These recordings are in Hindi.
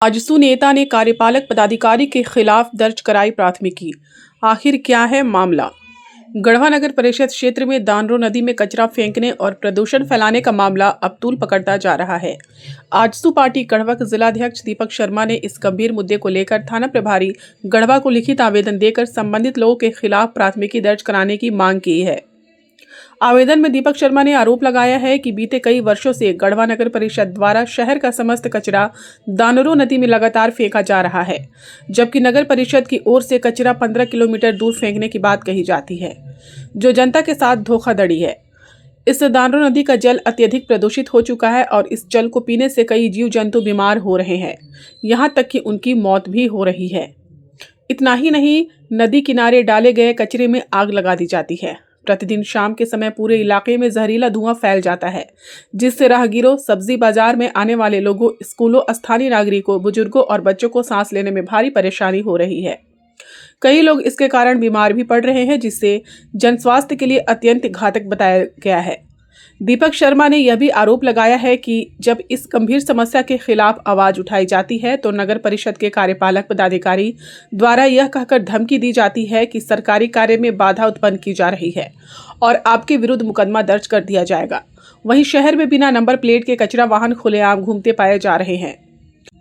आजसू नेता ने कार्यपालक पदाधिकारी के खिलाफ दर्ज कराई प्राथमिकी। आखिर क्या है मामला? गढ़वा नगर परिषद क्षेत्र में दानरो नदी में कचरा फेंकने और प्रदूषण फैलाने का मामला अब तूल पकड़ता जा रहा है। आजसू पार्टी गढ़वा के जिलाध्यक्ष दीपक शर्मा ने इस गंभीर मुद्दे को लेकर थाना प्रभारी गढ़वा को लिखित आवेदन देकर संबंधित लोगों के खिलाफ प्राथमिकी दर्ज कराने की मांग की है। आवेदन में दीपक शर्मा ने आरोप लगाया है कि बीते कई वर्षों से गढ़वा नगर परिषद द्वारा शहर का समस्त कचरा दानरो नदी में लगातार फेंका जा रहा है, जबकि नगर परिषद की ओर से कचरा 15 किलोमीटर दूर फेंकने की बात कही जाती है, जो जनता के साथ धोखाधड़ी है। इस दानरो नदी का जल अत्यधिक प्रदूषित हो चुका है और इस जल को पीने से कई जीव जंतु बीमार हो रहे हैं, यहाँ तक कि उनकी मौत भी हो रही है। इतना ही नहीं, नदी किनारे डाले गए कचरे में आग लगा दी जाती है। प्रतिदिन शाम के समय पूरे इलाके में जहरीला धुआं फैल जाता है, जिससे राहगीरों, सब्जी बाजार में आने वाले लोगों, स्कूलों, स्थानीय नागरिकों, बुजुर्गों और बच्चों को सांस लेने में भारी परेशानी हो रही है। कई लोग इसके कारण बीमार भी पड़ रहे हैं, जिससे जन स्वास्थ्य के लिए अत्यंत घातक बताया गया है। दीपक शर्मा ने यह भी आरोप लगाया है कि जब इस गंभीर समस्या के खिलाफ आवाज उठाई जाती है तो नगर परिषद के कार्यपालक पदाधिकारी द्वारा यह कहकर धमकी दी जाती है कि सरकारी कार्य में बाधा उत्पन्न की जा रही है और आपके विरुद्ध मुकदमा दर्ज कर दिया जाएगा। वहीं शहर में बिना नंबर प्लेट के कचरा वाहन खुलेआम घूमते पाए जा रहे हैं।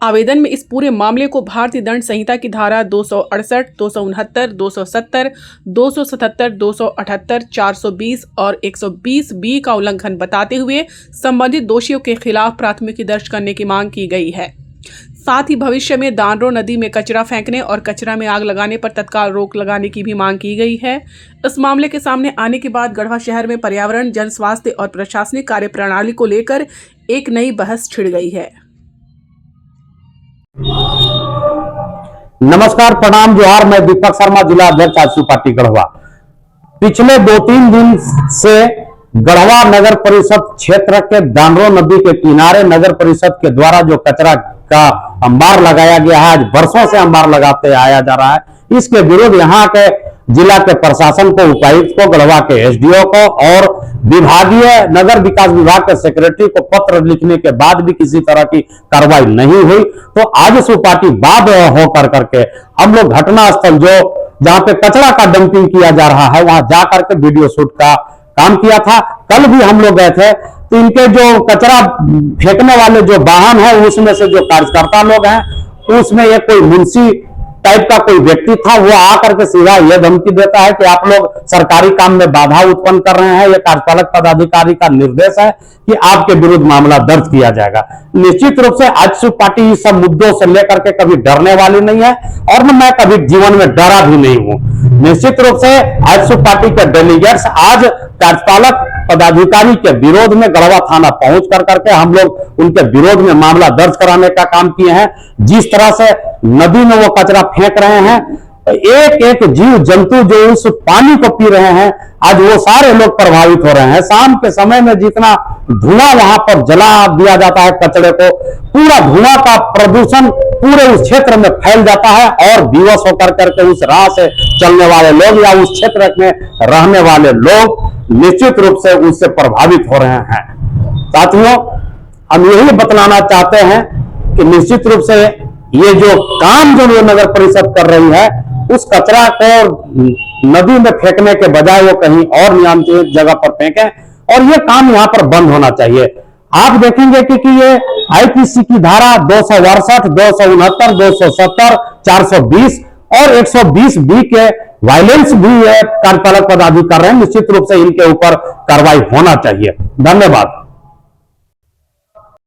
आवेदन में इस पूरे मामले को भारतीय दंड संहिता की धारा 268, 269, 270, 277, 278, 420 और 120 बी का उल्लंघन बताते हुए संबंधित दोषियों के खिलाफ प्राथमिकी दर्ज करने की मांग की गई है। साथ ही भविष्य में दानरो नदी में कचरा फेंकने और कचरा में आग लगाने पर तत्काल रोक लगाने की भी मांग की गई है। इस मामले के सामने आने के बाद गढ़वा शहर में पर्यावरण, जन स्वास्थ्य और प्रशासनिक कार्य प्रणाली को लेकर एक नई बहस छिड़ गई है। नमस्कार, प्रणाम, जोहार। मैं दीपक शर्मा, जिला अध्यक्ष आजसू पार्टी गढ़वा। पिछले 2-3 दिन से गढ़वा नगर परिषद क्षेत्र के दानरो नदी के किनारे नगर परिषद के द्वारा जो कचरा का अंबार लगाया गया है, आज वर्षों से अंबार लगाते आया जा रहा है। इसके विरुद्ध यहाँ के जिला के प्रशासन को, उपायुक्त को, गढ़वा के एसडीओ को और विभागीय नगर विकास विभाग के सेक्रेटरी को पत्र लिखने के बाद भी किसी तरह की कार्रवाई नहीं हुई। तो आजसू पार्टी बाध्य होकर करके हम लोग घटनास्थल जो जहां पे कचरा का डंपिंग किया जा रहा है वहां जाकर के वीडियो शूट का काम किया था। कल भी हम लोग गए थे, तो इनके जो कचरा फेंकने वाले जो वाहन है उसमें से जो कार्यकर्ता लोग हैं, उसमें एक कोई मुंशी टाइप का कोई व्यक्ति था, वो आकर के सीधा यह धमकी देता है कि आप लोग सरकारी काम में बाधा उत्पन्न कर रहे हैं। यह कार्यपालक पदाधिकारी का निर्देश है कि आपके विरुद्ध मामला दर्ज किया जाएगा। निश्चित रूप से आजसू पार्टी इस सब मुद्दों से लेकर के कभी डरने वाली नहीं है और मैं कभी जीवन में डरा भी नहीं हूं। निश्चित रूप से आजसू पार्टी के डेलीगेट्स आज कार्यपालक पदाधिकारी के विरोध में गढ़वा थाना पहुंच कर करके हम लोग उनके विरोध में मामला दर्ज कराने का काम किए हैं। जिस तरह से नदी में वो कचरा फेंक रहे हैं, एक एक जीव जंतु जो उस पानी को पी रहे हैं, आज वो सारे लोग प्रभावित हो रहे हैं। शाम के समय में जितना धुआं वहां पर जला दिया जाता है कचरे को, पूरा धुआं का प्रदूषण पूरे उस क्षेत्र में फैल जाता है और विवश होकर करके उस राह से चलने वाले लोग या उस क्षेत्र में रहने वाले लोग निश्चित रूप से उससे प्रभावित हो रहे हैं। साथियों, हम यही बतलाना चाहते हैं कि निश्चित रूप से ये जो काम जो नगर परिषद कर रही है, उस कचरा को नदी में फेंकने के बजाय वो कहीं और नियंत्रित जगह पर फेंके और ये काम यहाँ पर बंद होना चाहिए। आप देखेंगे कि ये आईपीसी की धारा 268, 269, 270, 420 और 120 बी के वायलेंस भी कार्यपालक पदाधिकारी हैं। निश्चित रूप से इनके ऊपर कार्रवाई होना चाहिए। धन्यवाद।